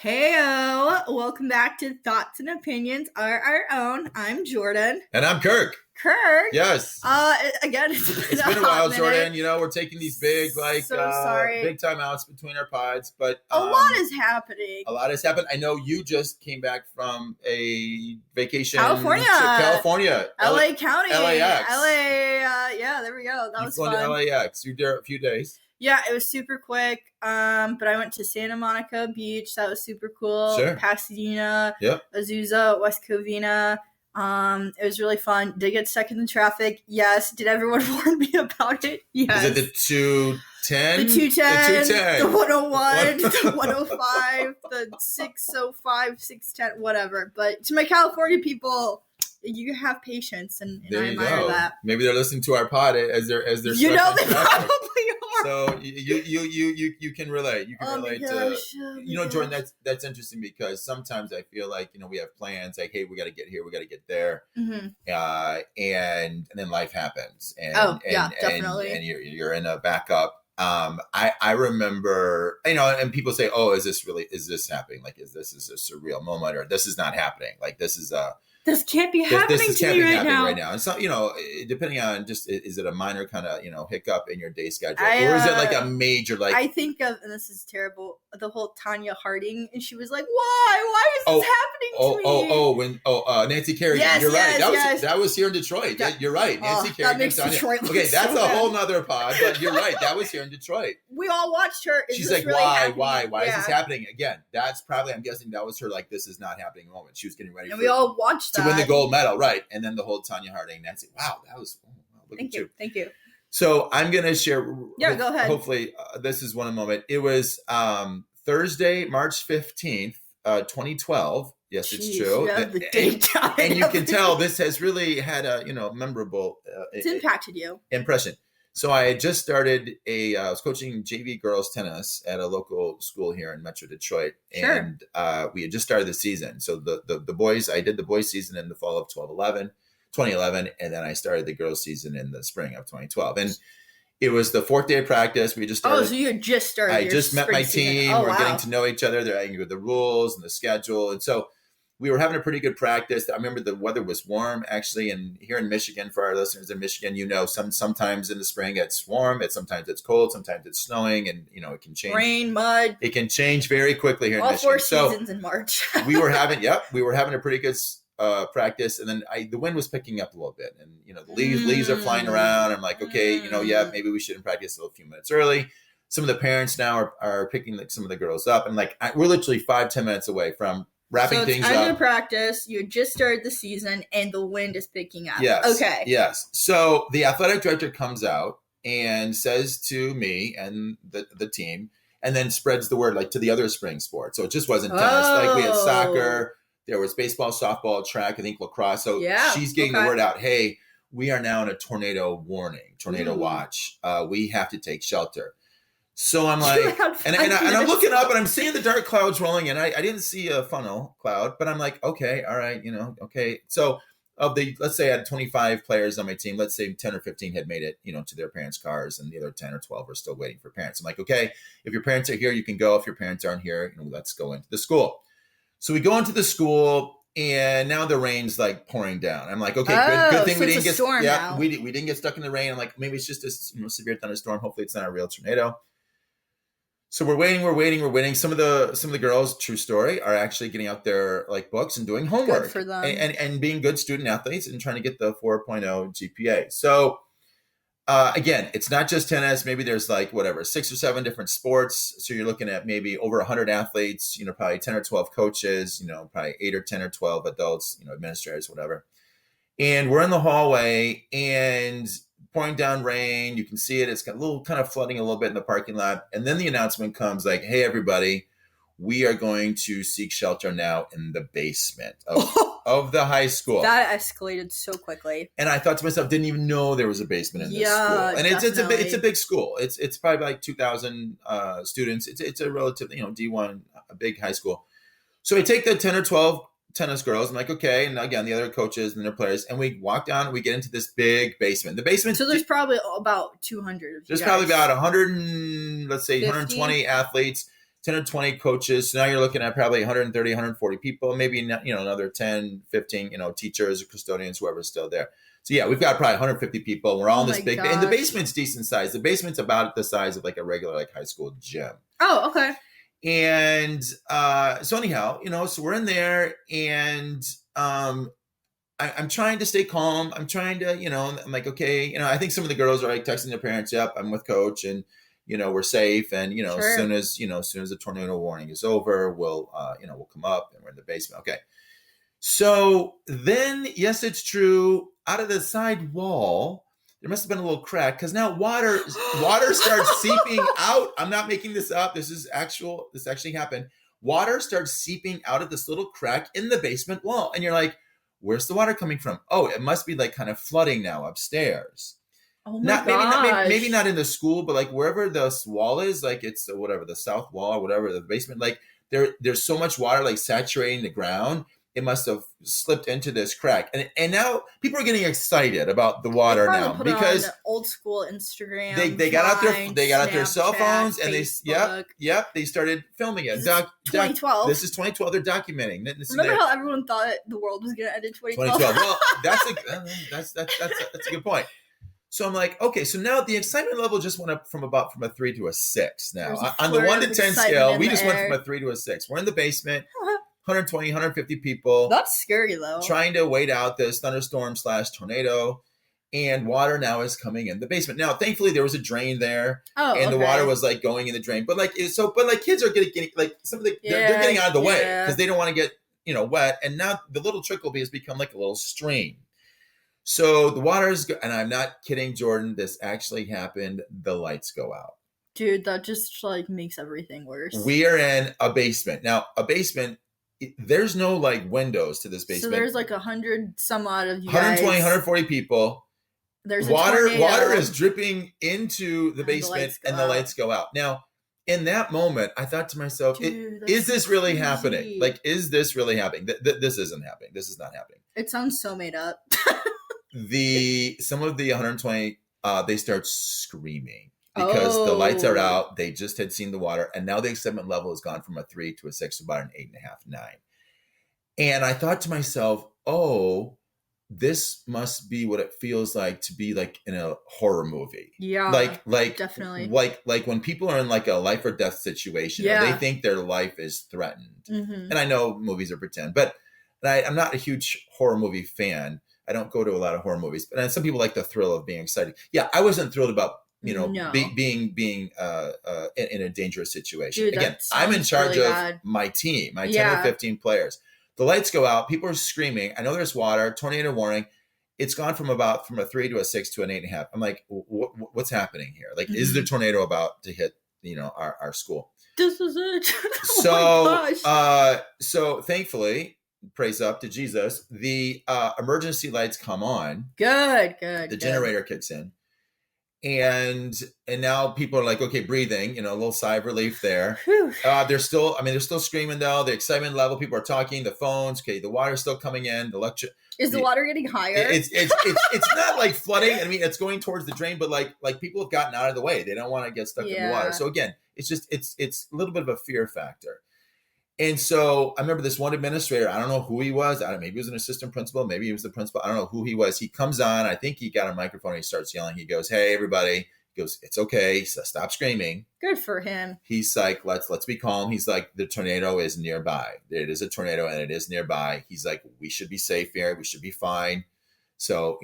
Heyo! Welcome back to Thoughts and Opinions Are Our Own. I'm Jordan. And I'm Kirk. Kirk? Yes. Again, it's been a while, Jordan. You know, we're taking these big, big time outs between our pods, but a lot is happening. A lot has happened. I know you just came back from a vacation. California. LA County. LAX. Yeah, there we go. That was fun. You flew to LAX. You were there a few days. Yeah, it was super quick. But I went to Santa Monica Beach. That was super cool. Sure. Pasadena. Yep. Azusa, West Covina. It was really fun. Did get stuck in the traffic? Yes. Did everyone warn me about it? Yes. Is it the 210? The 210. The 101. The 105. The 605, 610, whatever. But to my California people, you have patience, and I admire that. Maybe they're listening to our pod as they're you know they probably are. So you can relate. You can relate to Jordan. That's interesting because sometimes I feel like we have plans like, hey, we got to get here, we got to get there, and then life happens, and definitely, and you're in a backup. I remember, and people say, oh, is this happening? Like, is this a surreal moment, or this is not happening? Like, this can't be happening to me right now. And so, depending on just, is it a minor kind of, hiccup in your day schedule? Or is it like a major, like... I think of, and this is terrible, the whole Tanya Harding, and she was like, why is this happening to me? Nancy Kerrigan. Yes, you're right. Yes. That was here in Detroit. You're right. Nancy Kerrigan. That makes Detroit look okay, that's a whole nother pod, but you're right. That was here in Detroit. We all watched her. She's like, really why is this happening? Again, that's probably, I'm guessing that was her, like, this is not happening moment. She was getting ready and we all watched to win the gold medal. Right. And then the whole Tanya Harding, Nancy. Wow, that was Thank you. So I'm going to share. Yeah, go ahead. Hopefully this is one moment. It was Thursday, March 15th, 2012. Yes, it's true. You have the date down and you can tell this has really had a, memorable it's impacted you. Impression. So I had just started I was coaching JV girls tennis at a local school here in Metro Detroit. Sure. And we had just started the season. So the boys, I did the boys season in the fall of 2011, and then I started the girls season in the spring of 2012. And it was the fourth day of practice. We just started. Oh, so you had just started. I just met my team. Oh, We're getting to know each other. They're angry with the rules and the schedule. And so we were having a pretty good practice. I remember the weather was warm, actually. And here in Michigan, for our listeners in Michigan, sometimes in the spring it's warm. Sometimes it's cold. Sometimes it's snowing. And, it can change. Rain, mud. It can change very quickly here in Michigan. All 4 seasons in March. we were having a pretty good practice. And then the wind was picking up a little bit. And, the leaves are flying around. I'm like, okay, maybe we shouldn't practice a few minutes early. Some of the parents now are picking some of the girls up. And we're literally 5-10 minutes away from wrapping things up. So it's end of practice. You just started the season, and the wind is picking up. Yes. Okay. Yes. So the athletic director comes out and says to me and the team, and then spreads the word to the other spring sports. So it just wasn't tennis. We had soccer. There was baseball, softball, track, I think lacrosse. So she's getting the word out. Hey, we are now in a tornado warning, tornado watch. We have to take shelter. So I'm like, and I'm looking up and I'm seeing the dark clouds rolling in. I didn't see a funnel cloud, but I'm like, okay, all right, okay. So let's say I had 25 players on my team, let's say 10 or 15 had made it, to their parents' cars, and the other 10 or 12 were still waiting for parents. I'm like, okay, if your parents are here, you can go. If your parents aren't here, let's go into the school. So we go into the school, and now the rain's pouring down. I'm like, okay, good thing we didn't get storm now. we didn't get stuck in the rain. I'm like, maybe it's just a severe thunderstorm. Hopefully it's not a real tornado. So we're waiting. Some of the girls, true story, are actually getting out their books and doing homework. Good for them. And being good student athletes and trying to get the 4.0 GPA. So again, it's not just tennis. Maybe there's 6 or 7 different sports. So you're looking at maybe over 100 athletes, probably 10 or 12 coaches, probably 8 or 10 or 12 adults, administrators, whatever. And we're in the hallway and pouring down rain. You can see it. It's got a little kind of flooding a little bit in the parking lot. And then the announcement comes hey, everybody, we are going to seek shelter now in the basement of the high school. That escalated so quickly. And I thought to myself, didn't even know there was a basement in this school. And it's a big school. It's probably 2,000 students. It's a relatively, D1, a big high school. So I take the 10 or 12 tennis girls. I'm like, okay. And again, the other coaches and their players. And we walk down and we get into this big basement. The basement. So there's probably about 200. There's probably about 100, let's say 50? 120 athletes. 10 or 20 coaches. So now you're looking at probably 130, 140 people, maybe, another 10, 15, teachers or custodians, whoever's still there. So yeah, we've got probably 150 people. We're all in this big, and the basement's decent size. The basement's about the size of like a regular, like high school gym. Oh, okay. And so anyhow, so we're in there, and I'm trying to stay calm. I'm trying to, I'm like, okay, I think some of the girls are like texting their parents, yep, I'm with coach, and we're safe. And, Sure. as soon as the tornado warning is over, we'll come up, and we're in the basement. Okay. So then, yes, it's true. Out of the side wall, there must have been a little crack, because now water starts seeping out. I'm not making this up. This actually happened. Water starts seeping out of this little crack in the basement wall. And you're like, where's the water coming from? Oh, it must be like kind of flooding now upstairs. Oh my gosh. Maybe not in the school, but like wherever the wall is, like it's whatever, the south wall or whatever, the basement, like there's so much water like saturating the ground. It must have slipped into this crack. And now people are getting excited about the water now, because old school Instagram. They got out their cell phones, and they started filming it. 2012. This is 2012. They're documenting. Remember how everyone thought the world was going to end in 2012? 2012. Well, that's a good point. So I'm like, okay, so now the excitement level just went up from a 3 to a 6. Now on the 1 to 10 scale, we just went from a 3 to a 6. We're in the basement. 120, 150 people. That's scary, though. Trying to wait out this thunderstorm/tornado, and water now is coming in the basement. Now, thankfully, there was a drain there, and the water was like going in the drain. But kids are getting like some of the they're getting out of the way because they don't want to get wet. And now the little trickle has become like a little stream. So the water is, and I'm not kidding, Jordan. This actually happened. The lights go out. Dude, that just like makes everything worse. We are in a basement now. A basement. There's no like windows to this basement. So there's like 100 some odd of you 120, guys. 140 people. There's water is dripping into the basement, and the lights go out. Now, in that moment, I thought to myself, is this really happening? Like, is this really happening? This isn't happening. This is not happening. It sounds so made up. Some of the 120, they start screaming. Because the lights are out, they just had seen the water, and now the excitement level has gone from a 3 to a 6 to about an 8.5, 9. And I thought to myself, oh, this must be what it feels like to be like in a horror movie. Yeah, like definitely. Like when people are in like a life or death situation, they think their life is threatened. Mm-hmm. And I know movies are pretend, but I'm not a huge horror movie fan. I don't go to a lot of horror movies, but some people like the thrill of being excited. Yeah, I wasn't thrilled about being in a dangerous situation. Dude, again, I'm in charge of my team, my 10 or 15 players. The lights go out. People are screaming. I know there's water, tornado warning. It's gone from a 3 to a 6 to an 8.5. I'm like, what's happening here? Like, is the tornado about to hit, our school? This is it. So thankfully, praise up to Jesus, the emergency lights come on. Good. The generator kicks in. And now people are like, okay, breathing, a little sigh of relief there. They're still screaming though. The excitement level, people are talking, the phones. Okay, the water's still coming in. Is the water getting higher? It's not like flooding. I mean, it's going towards the drain, but like people have gotten out of the way. They don't want to get stuck in the water. So again, it's a little bit of a fear factor. And so I remember this one administrator, I don't know who he was. Maybe he was an assistant principal. Maybe he was the principal. I don't know who he was. He comes on. I think he got a microphone. And he starts yelling. He goes, hey, everybody. He goes, it's okay. So stop screaming. Good for him. He's like, let's be calm. He's like, the tornado is nearby. It is a tornado and it is nearby. He's like, we should be safe here. We should be fine. So,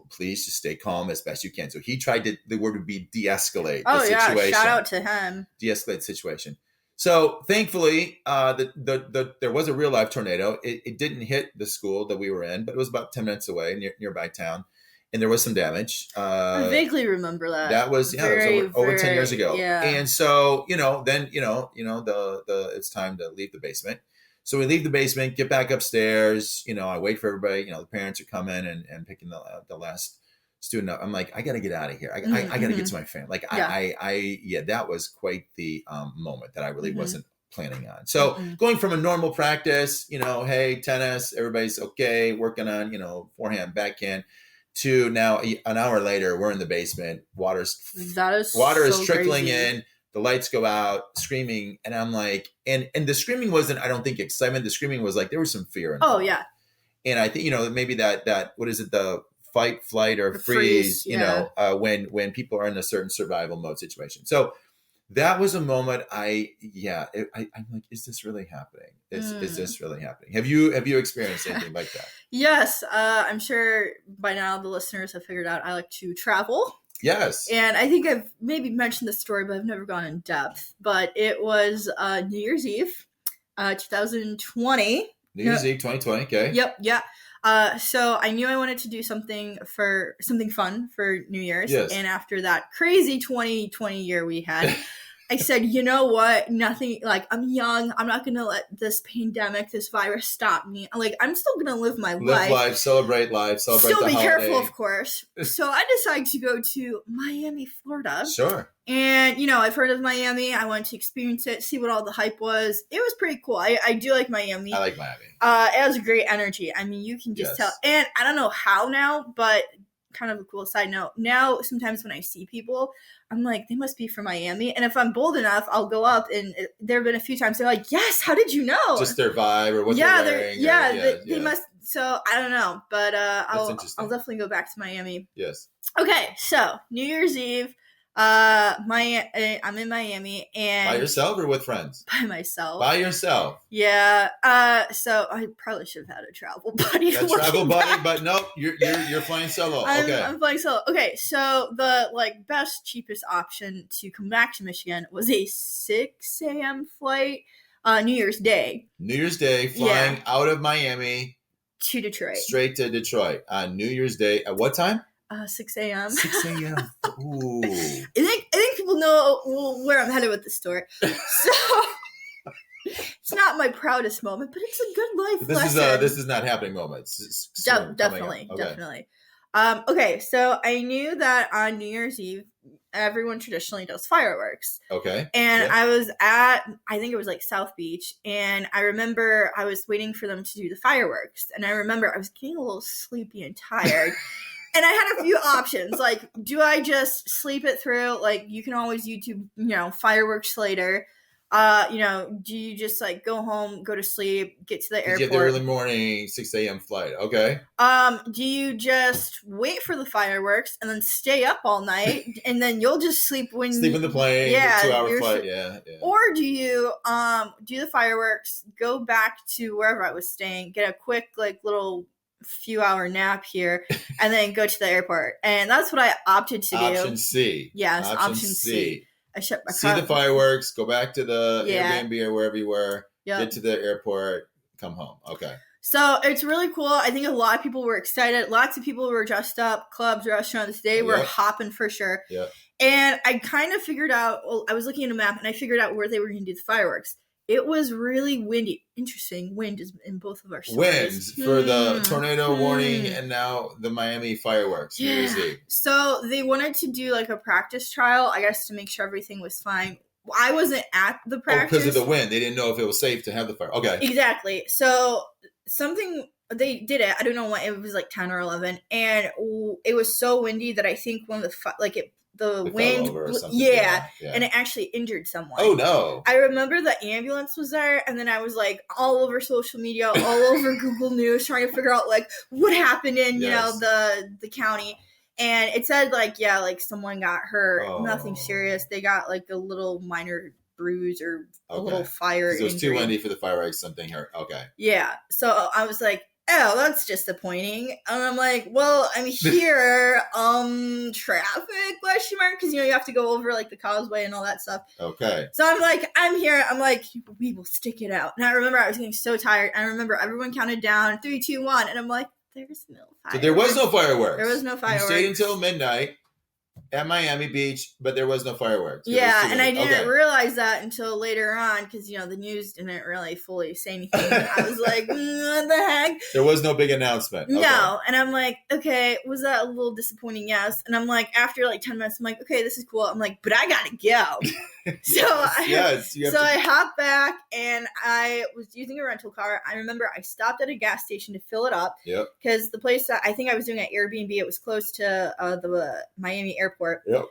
please just stay calm as best you can. So he tried the word would be de-escalate the situation. Yeah, shout out to him. De-escalate the situation. So thankfully, there was a real life tornado. It didn't hit the school that we were in, but it was about 10 minutes away, nearby town, and there was some damage. I vaguely remember that. That was over 10 years ago. Yeah. And so then it's time to leave the basement. So we leave the basement, get back upstairs. I wait for everybody. The parents are coming and picking the last student up. I'm like, I got to get out of here. I got to get to my family. Like that was quite the moment that I really wasn't planning on. So going from a normal practice, hey, tennis, everybody's okay, working on, forehand, backhand, to now an hour later, we're in the basement. Water is trickling in. the lights go out, screaming, and I'm like, and the screaming wasn't, I don't think, excitement. The screaming was like there was some fear involved. Oh yeah. And I think, maybe that what is it, the fight, flight, or The freeze, yeah. when people are in a certain survival mode situation. So that was a moment I'm like, is this really happening? Is this really happening? Have you experienced anything like that? Yes. I'm sure by now the listeners have figured out I like to travel. Yes. And I think I've maybe mentioned this story, but I've never gone in depth. But it was New Year's Eve, 2020. New Year's Eve 2020, okay. Yep, yeah. So I knew I wanted to do something fun for New Year's. Yes. And after that crazy 2020 year we had, I said, you know what? Nothing, like, I'm young. I'm not going to let this pandemic, this virus stop me. Like, I'm still going to live my life. Celebrate life, celebrate still the be holiday. careful, of course. So I decided to go to Miami, Florida. Sure. And, I've heard of Miami. I wanted to experience it, see what all the hype was. It was pretty cool. I do like Miami. I like Miami. It has a great energy. I mean, you can just tell. And I don't know how now, but kind of a cool side note. Now, sometimes when I see people, I'm like, they must be from Miami. And if I'm bold enough, I'll go up. And there have been a few times they're like, yes, how did you know? Just their vibe or what they're wearing. They must. So I don't know. But I'll definitely go back to Miami. Yes. Okay, so New Year's Eve. I'm in Miami, and by yourself or with friends? By myself. By yourself. Yeah. So I probably should have had a travel buddy. But nope, you're flying solo. Okay. I'm flying solo. Okay, so the best, cheapest option to come back to Michigan was a 6 a.m. flight. New Year's Day. New Year's Day, flying out of Miami to Detroit. Straight to Detroit on New Year's Day. At what time? 6 a.m. 6 a.m. Ooh. I think people know where I'm headed with the story. So it's not my proudest moment, but it's a good life lesson. This is not happening moments. Definitely. Okay, so I knew that on New Year's Eve, everyone traditionally does fireworks. Okay. And I was I think it was South Beach, and I remember I was waiting for them to do the fireworks, and I remember I was getting a little sleepy and tired. And I had a few options. Do I just sleep it through? You can always YouTube, fireworks later. Do you just go home, go to sleep, get to the airport? You get the early morning, 6 a.m. flight. Okay. Do you just wait for the fireworks and then stay up all night and then you'll just sleep in the plane? Yeah, 2-hour flight. Yeah. Or do you do the fireworks, go back to wherever I was staying, get a quick little few hour nap here, and then go to the airport? And that's what I opted to do. Option C. Yes, option C. I shut my car. See the fireworks, go back to the Airbnb or wherever you were, Yep. Get to the airport, come home. Okay. So it's really cool. I think a lot of people were excited. Lots of people were dressed up. Clubs, restaurants, they were hopping for sure. Yeah. And I kind of figured out, I was looking at a map and I figured out where they were going to do the fireworks. It was really windy. Interesting. Wind is in both of our stories. Winds for the tornado warning and now the Miami fireworks. Yeah. So they wanted to do a practice trial, I guess, to make sure everything was fine. I wasn't at the practice. Because of the wind. They didn't know if it was safe to have the fire. Okay. Exactly. So they did it. I don't know what. It was 10 or 11. And it was so windy that I think one of the wind, and it actually injured someone. Oh no! I remember the ambulance was there, and then I was all over social media, all over Google News, trying to figure out what happened in the county, and it said someone got hurt, nothing serious. They got a little minor bruise or a little fire. It was too windy for the fireworks. Something hurt. Okay. Yeah. So I was oh, that's disappointing. And I'm well, I'm here. Traffic ? Because you have to go over the causeway and all that stuff. Okay. So I'm here. I'm we will stick it out. And I remember I was getting so tired. I remember everyone counted down 3, 2, 1, and I'm there's no fireworks. So there was no fireworks. There was no fireworks. You stayed until midnight at Miami Beach, but there was no fireworks. Yeah, and I didn't realize that until later on because, the news didn't really fully say anything. I was what the heck? There was no big announcement. No, okay. And I'm okay, was that a little disappointing? Yes. And I'm after 10 minutes, I'm okay, this is cool. I'm but I gotta go. I hopped back and I was using a rental car. I remember I stopped at a gas station to fill it up. Yep. Because the place that I think I was doing at Airbnb, it was close to the Miami airport. Yep.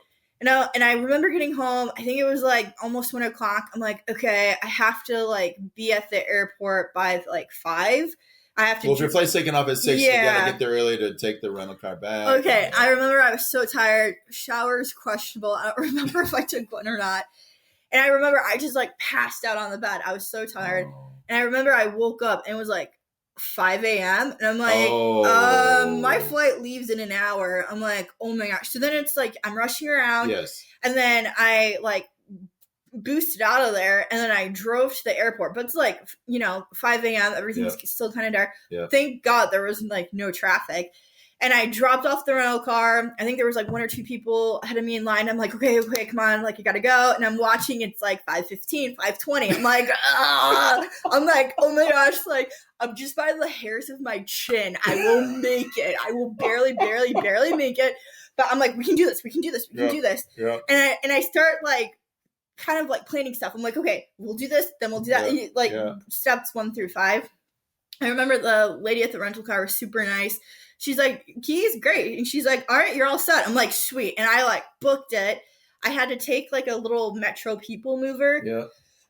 And I remember getting home. I think it was like almost 1:00. I'm like, okay, I have to like be at the airport by like 5. I have to. Well, if your flight's taking off at 6, you gotta get there early to take the rental car back. Okay, I remember I was so tired. Shower's questionable. I don't remember if I took one or not. And I remember I just like passed out on the bed. I was so tired. And I remember I woke up and it was like 5 a.m. And I'm like, my flight leaves in an hour. I'm like, oh my gosh. So then it's like I'm rushing around. Yes. And then I like boosted out of there and then I drove to the airport. But it's like, 5 a.m. Everything's still kind of dark. Yeah. Thank God there was like no traffic. And I dropped off the rental car. I think there was like 1 or 2 people ahead of me in line. I'm like, okay, come on. Like, you got to go. And I'm watching. It's like 5:15, 5:20. I'm like, I'm like, oh my gosh. Like, I'm just by the hairs of my chin. I will make it. I will barely make it. But I'm like, we can do this. We can do this. We can do this. Yeah. And I start like kind of like planning stuff. I'm like, okay, we'll do this. Then we'll do that. Steps 1 through 5. I remember the lady at the rental car was super nice. She's like, Key's great. And she's like, all right, you're all set. I'm like, sweet. And I like booked it. I had to take like a little Metro people mover. Yeah.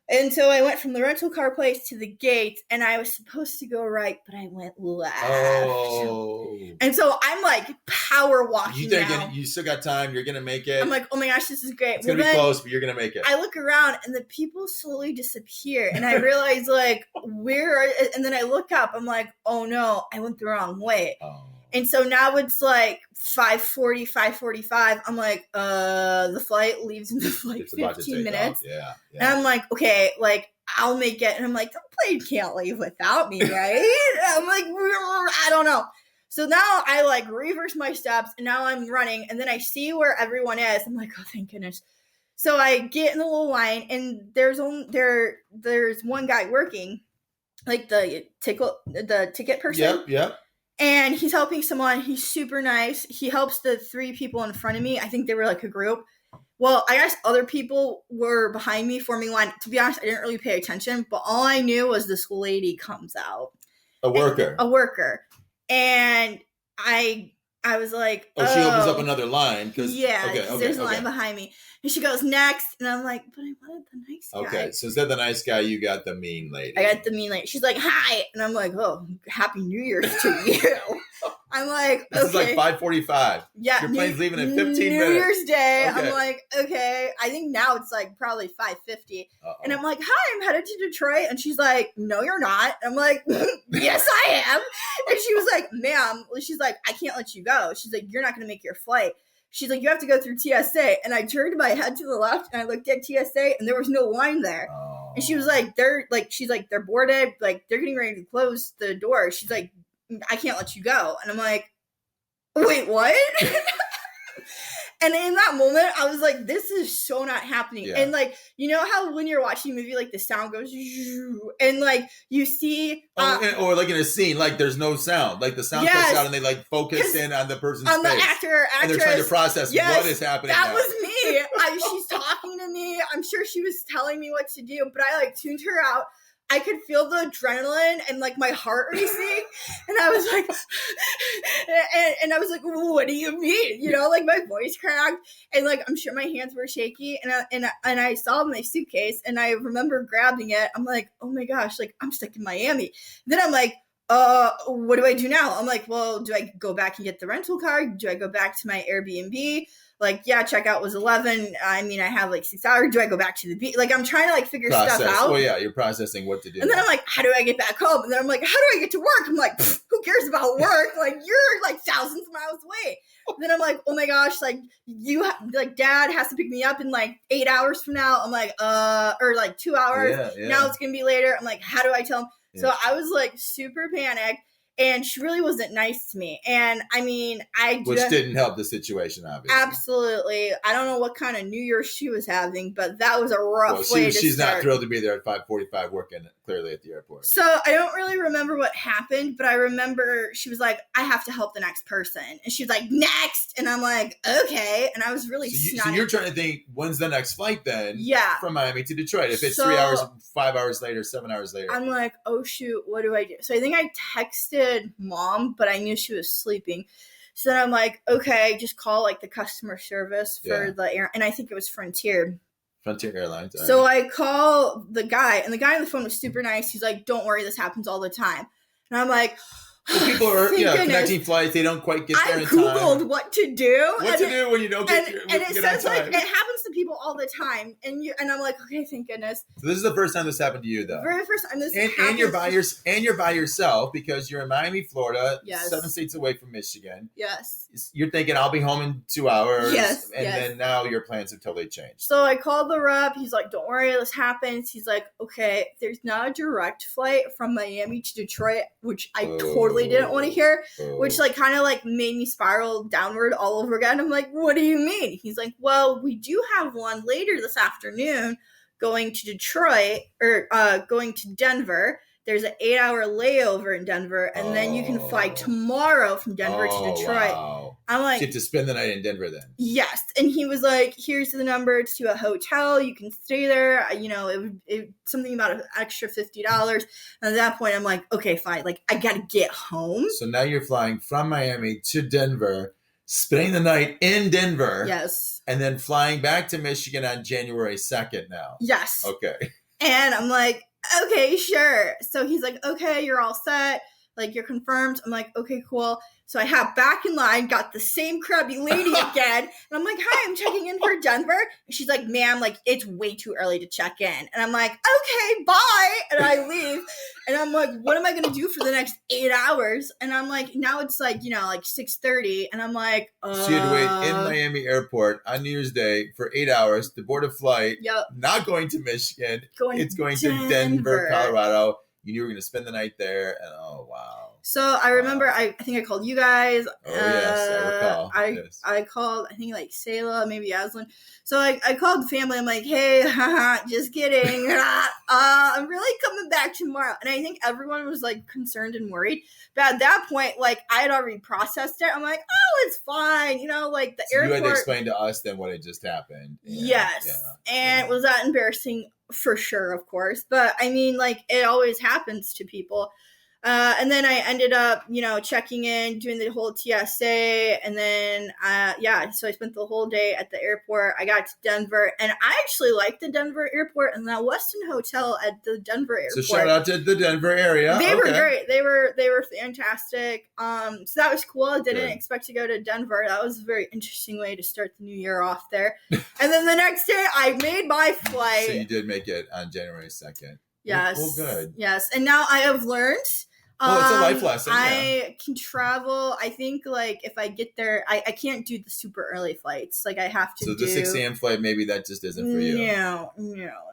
And so I went from the rental car place to the gate and I was supposed to go right, but I went left. Oh. And so I'm like power walking now. You still got time. You're going to make it. I'm like, oh my gosh, this is great. It's going to be close, but you're going to make it. I look around and the people slowly disappear. And I realize like, and then I look up, I'm like, oh no, I went the wrong way. Oh. And so now it's like 5:40, 5:45. I'm like, the flight leaves in like 15 minutes. Yeah. And I'm like, okay, like I'll make it. And I'm like, the plane can't leave without me, right? I'm like, I don't know. So now I like reverse my steps and now I'm running and then I see where everyone is. I'm like, oh, thank goodness. So I get in the little line and there's one guy working, like the ticket person. Yep. And he's helping someone. He's super nice. He helps the 3 people in front of me. I think they were like a group. Well, I guess other people were behind me forming line. To be honest, I didn't really pay attention. But all I knew was this lady comes out. A worker. And I was like, oh. She opens up another line. There's a line behind me. And she goes, next. And I'm like, but I wanted the nice guy. Okay, so instead of the nice guy, you got the mean lady. I got the mean lady. She's like, hi. And I'm like, oh, Happy New Year's to you. I'm like, this is like 5:45. Yeah. Your plane's leaving in 15 minutes. New Year's Day. Okay. I'm like, okay. I think now it's like probably 5:50. And I'm like, hi, I'm headed to Detroit. And she's like, no, you're not. I'm like, yes, I am. And she was like, ma'am. She's like, I can't let you go. She's like, you're not going to make your flight. She's like, you have to go through TSA. And I turned my head to the left and I looked at TSA and there was no line there. Oh. And she was like, they're boarded. Like, they're getting ready to close the door. She's like, I can't let you go. And I'm like, wait, what? And in that moment, I was like, this is so not happening. Yeah. And like, you know how when you're watching a movie, like the sound goes, and like you see. Or like in a scene, like there's no sound. Like the sound cuts out and they like focus in on the person's face. On the actor. And they're trying to process what is happening. That was me. She's talking to me. I'm sure she was telling me what to do, but I like tuned her out. I could feel the adrenaline and like my heart racing, and I was like, and I was like, what do you mean? You know, like my voice cracked, and like I'm sure my hands were shaky, and I saw my suitcase, and I remember grabbing it. I'm like, oh my gosh, like I'm stuck in Miami. Then I'm like, what do I do now? I'm like, well, do I go back and get the rental car? Do I go back to my Airbnb? Like, yeah, checkout was 11. I mean, I have like 6 hours. Do I go back to the beach? Like, I'm trying to like figure stuff out. Oh yeah, you're processing what to do. And then I'm like, how do I get back home? And then I'm like, how do I get to work? I'm like, who cares about work? Like, you're like thousands of miles away. And then I'm like, oh my gosh, like like dad has to pick me up in like 8 hours from now. I'm like, or like 2 hours. Yeah. Now it's gonna be later. I'm like, how do I tell him? Yeah. So I was like super panicked. And she really wasn't nice to me. And I mean, which didn't help the situation, obviously. Absolutely. I don't know what kind of New Year's she was having, but that was a rough way to start. She's not thrilled to be there at 5:45 working clearly at the airport. So I don't really remember what happened, but I remember she was like, I have to help the next person. And she was like, next. And I'm like, okay. And I was really so you're trying to think, when's the next flight then? Yeah. From Miami to Detroit. If it's 3 hours, 5 hours later, 7 hours later. I'm like, oh shoot, what do I do? So I think I texted Mom, but I knew she was sleeping. So then I'm like, okay, just call like the customer service for the air. And I think it was Frontier Airlines. So I call the guy, and the guy on the phone was super nice. He's like, don't worry, this happens all the time. And I'm like, well, people are connecting flights. They don't quite get there in time. I Googled what to do. What to do when you don't get and it says like, it happens to people all the time. And I'm like, okay, thank goodness. So this is the first time this happened to you, though. Very first time this happened. And you're by yourself because you're in Miami, Florida, 7 states away from Michigan. Yes. You're thinking, I'll be home in 2 hours. Yes. And then now your plans have totally changed. So I called the rep. He's like, don't worry, this happens. He's like, okay, there's not a direct flight from Miami to Detroit, which I totally didn't want to hear. Which like kind of like made me spiral downward all over again. I'm like, what do you mean? He's like, well, we do have one later this afternoon going to Detroit or going to Denver. There's an 8-hour layover in Denver, and then you can fly tomorrow from Denver to Detroit. Wow. I'm like, you have to spend the night in Denver then. Yes, and he was like, here's the number to a hotel. You can stay there. You know, it something about an extra $50. And at that point, I'm like, okay, fine. Like, I got to get home. So now you're flying from Miami to Denver, spending the night in Denver. Yes. And then flying back to Michigan on January 2nd now. Yes. Okay. And I'm like, okay, sure. So he's like, okay, you're all set. Like, you're confirmed. I'm like, okay, cool. So I hop back in line, got the same crabby lady again. And I'm like, hi, I'm checking in for Denver. And she's like, ma'am, like, it's way too early to check in. And I'm like, okay, bye. And I leave. And I'm like, what am I going to do for the next 8 hours? And I'm like, now it's like, you know, like 6:30. And I'm like, So you had to wait in Miami airport on New Year's Day for 8 hours to board a flight. Yep. Not going to Michigan. Going to Denver, Colorado. You knew you were going to spend the night there. And oh, wow. So I remember, I think I called you guys. Oh, yes, I recall. I called, I think, like, Sayla, maybe Aslan. So I called the family. I'm like, hey, just kidding. I'm really coming back tomorrow. And I think everyone was, like, concerned and worried. But at that point, like, I had already processed it. I'm like, oh, it's fine. You know, like, the airport. You had to explain to us then what had just happened. Yes. And was that embarrassing? For sure, of course. But, I mean, like, it always happens to people. And then I ended up, you know, checking in, doing the whole TSA, and then, so I spent the whole day at the airport. I got to Denver, and I actually liked the Denver airport and that Westin Hotel at the Denver airport. So shout out to the Denver area. They were great. They were fantastic. So that was cool. I didn't expect to go to Denver. That was a very interesting way to start the new year off there. And then the next day, I made my flight. So you did make it on January 2nd. Yes. Well, good. Yes. And now I have learned. Well, it's a life lesson. I can travel. I think, like, if I get there, I can't do the super early flights. Like, I have to do. So the 6 a.m. flight, maybe that just isn't for you. No,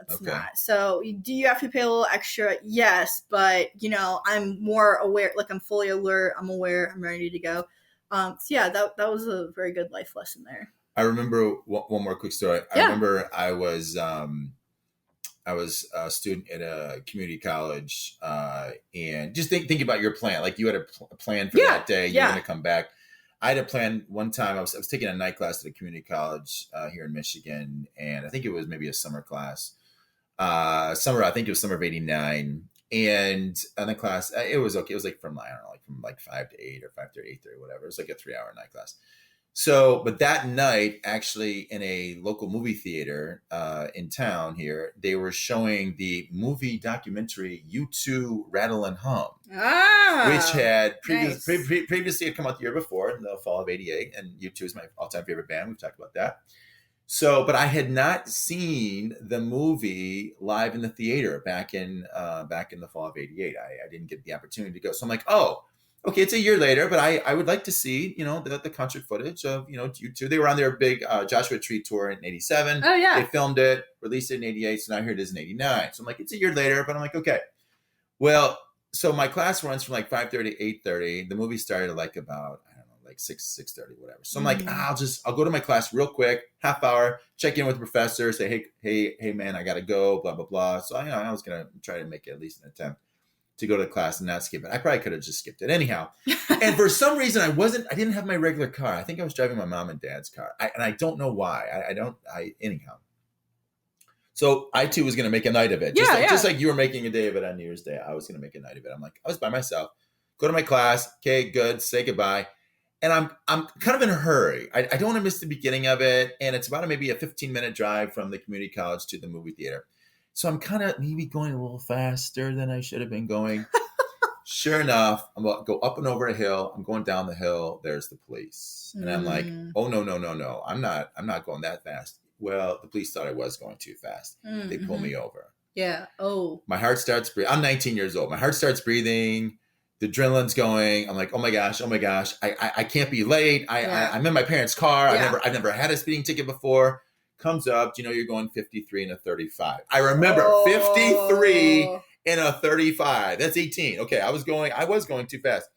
it's not. So do you have to pay a little extra? Yes. But, you know, I'm more aware. Like, I'm fully alert. I'm aware. I'm ready to go. So, yeah, that was a very good life lesson there. I remember one more quick story. I remember I was a student at a community college, and just think about your plan. Like, you had a plan for that day. You were going to come back. I had a plan one time. I was taking a night class at a community college here in Michigan, and I think it was maybe a summer class. I think it was summer of '89. And on the class, it was okay. It was like from 5 to 8 or 5 to 8:30, whatever. It was like a 3-hour night class. So, but that night, actually, in a local movie theater in town here, they were showing the movie documentary U2 Rattle and Hum, which had previously had come out the year before, in the fall of '88, and U2 is my all-time favorite band. We've talked about that. So, but I had not seen the movie live in the theater back in the fall of '88. I didn't get the opportunity to go. So I'm like, oh, okay, it's a year later, but I would like to see, you know, the concert footage of, you know, U2. They were on their big Joshua Tree tour in '87. Oh, yeah. They filmed it, released it in '88. So now here it is in '89. So I'm like, it's a year later, but I'm like, okay. Well, so my class runs from like 5:30 to 8:30. The movie started at like about, I don't know, like 6:30, whatever. So I'm like, I'll go to my class real quick, half hour, check in with the professor, say, hey, man, I got to go, blah, blah, blah. So I was going to try to make at least an attempt to go to class and not skip it. I probably could have just skipped it anyhow. And for some reason, I didn't have my regular car. I think I was driving my mom and dad's car. And I don't know why. Anyhow. So I too was going to make a night of it. Just like you were making a day of it on New Year's Day. I was going to make a night of it. I'm like, I was by myself, go to my class. Okay, good. Say goodbye. and I'm kind of in a hurry. I don't want to miss the beginning of it, and it's about maybe a 15-minute drive from the community college to the movie theater. So I'm kind of maybe going a little faster than I should have been going. Sure enough, I'm about to go up and over a hill. I'm going down the hill. There's the police, and I'm like, oh no! I'm not going that fast. Well, the police thought I was going too fast. They pull me over. Yeah. Oh. My heart starts breathing. I'm 19 years old. My heart starts breathing. The adrenaline's going. I'm like, oh my gosh. I can't be late. I'm in my parents' car. I've never had a speeding ticket before. Comes up, you're going 53 and a 35. I remember 53 and a 35. That's 18. Okay, I was going too fast.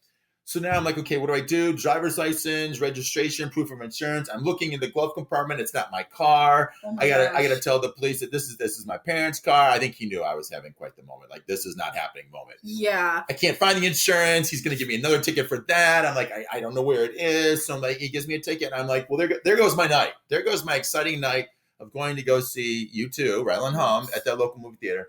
So now I'm like, okay, what do I do? Driver's license, registration, proof of insurance. I'm looking in the glove compartment. It's not my car. I gotta tell the police that this is my parents' car. I think he knew I was having quite the moment. Like, this is not happening moment. Yeah. I can't find the insurance. He's gonna give me another ticket for that. I'm like, I don't know where it is. So I'm like, he gives me a ticket. And I'm like, well, there goes my night. There goes my exciting night of going to go see U2, Rattle and Hum, at that local movie theater.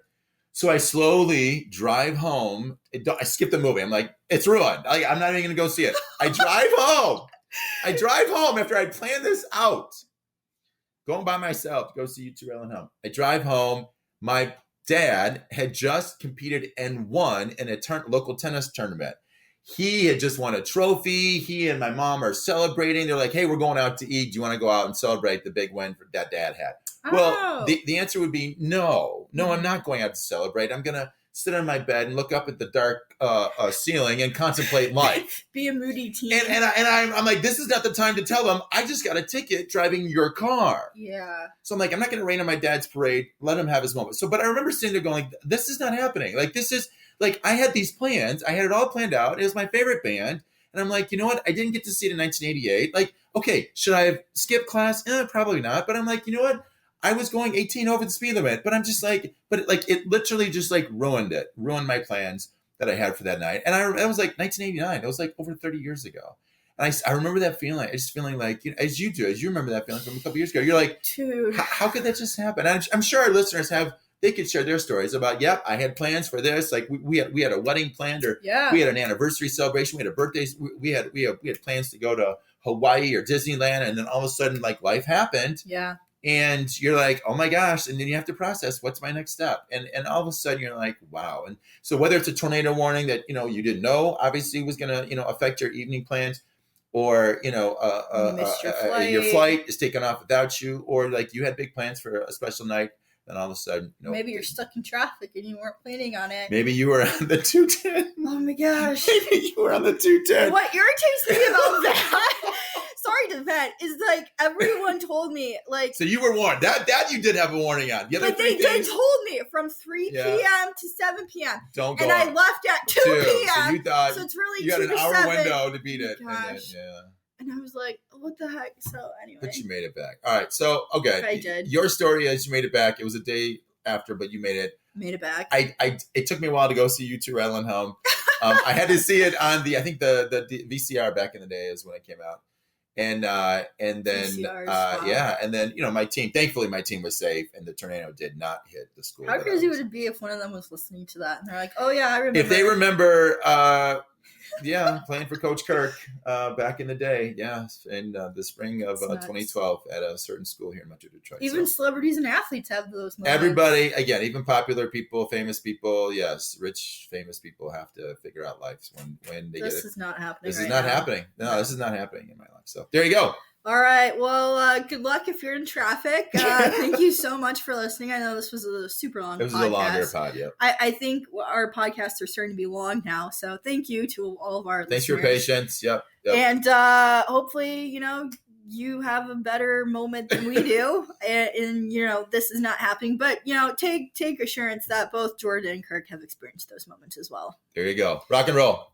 So I slowly drive home. I skip the movie. I'm like, it's ruined. I'm not even going to go see it. I drive home after I planned this out. Going by myself to go see U2, Rattle and Hum. I drive home. My dad had just competed and won in a local tennis tournament. He had just won a trophy. He and my mom are celebrating. They're like, hey, we're going out to eat. Do you want to go out and celebrate the big win that dad had? Oh. Well, the answer would be no. No, I'm not going out to celebrate. I'm going to sit on my bed and look up at the dark ceiling and contemplate life. Be a moody teen. And I'm like, this is not the time to tell them, I just got a ticket driving your car. Yeah. So I'm like, I'm not going to rain on my dad's parade. Let him have his moment. But I remember sitting there going, this is not happening. Like, this is... Like, I had these plans. I had it all planned out. It was my favorite band. And I'm like, you know what? I didn't get to see it in 1988. Like, okay, should I have skipped class? Probably not. But I'm like, you know what? I was going 18 over the speed limit. But I'm just like, it literally just like ruined my plans that I had for that night. And it was like 1989. It was like over 30 years ago. And I remember that feeling. I just feeling like, as you remember that feeling from a couple years ago. You're like, dude, how could that just happen? And I'm sure our listeners they could share their stories about, yep, I had plans for this. Like we had a wedding planned, or we had an anniversary celebration. We had a birthday. We had plans to go to Hawaii or Disneyland. And then all of a sudden, like, life happened. Yeah. And you're like, oh my gosh. And then you have to process, what's my next step? And all of a sudden you're like, wow. And so whether it's a tornado warning that, you didn't know, obviously was going to, affect your evening plans, or, your flight is taken off without you, or like you had big plans for a special night. Then all of a sudden, maybe you're stuck in traffic and you weren't planning on it. Maybe you were on the 210. Oh my gosh. Maybe you were on the 210. What irritates me about that, sorry to vent, is like everyone told me, like. So you were warned. That you did have a warning on. But they told me from 3 p.m. to 7 p.m. Don't go. And I left at 2 p.m. So you thought it's really you had an hour 7. window to beat it. Gosh. And I was like, what the heck? So anyway. But you made it back. All right. So, okay. I did. Your story is you made it back. It was a day after, but you made it. Made it back. It took me a while to go see U2, Rattle and Hum. I had to see it on I think the VCR back in the day is when it came out. And then, wow. And then, thankfully my team was safe and the tornado did not hit the school. How crazy would it be if one of them was listening to that and they're like, oh yeah, I remember. If they remember, playing for Coach Kirk back in the day, in the spring of 2012 at a certain school here in Metro Detroit. Even celebrities and athletes have those moments. Everybody, again, even popular people, famous people, yes, rich, famous people have to figure out life when they get it. This is not happening. This is not happening. No, this is not happening in my life. So there you go. All right. Well, good luck if you're in traffic. Thank you so much for listening. I know this was a super long podcast. It was a longer pod, yeah. I think our podcasts are starting to be long now. So thank you to all of our listeners. Thanks for your patience. Yep. And hopefully, you have a better moment than we do. And this is not happening. But, take assurance that both Jordan and Kirk have experienced those moments as well. There you go. Rock and roll.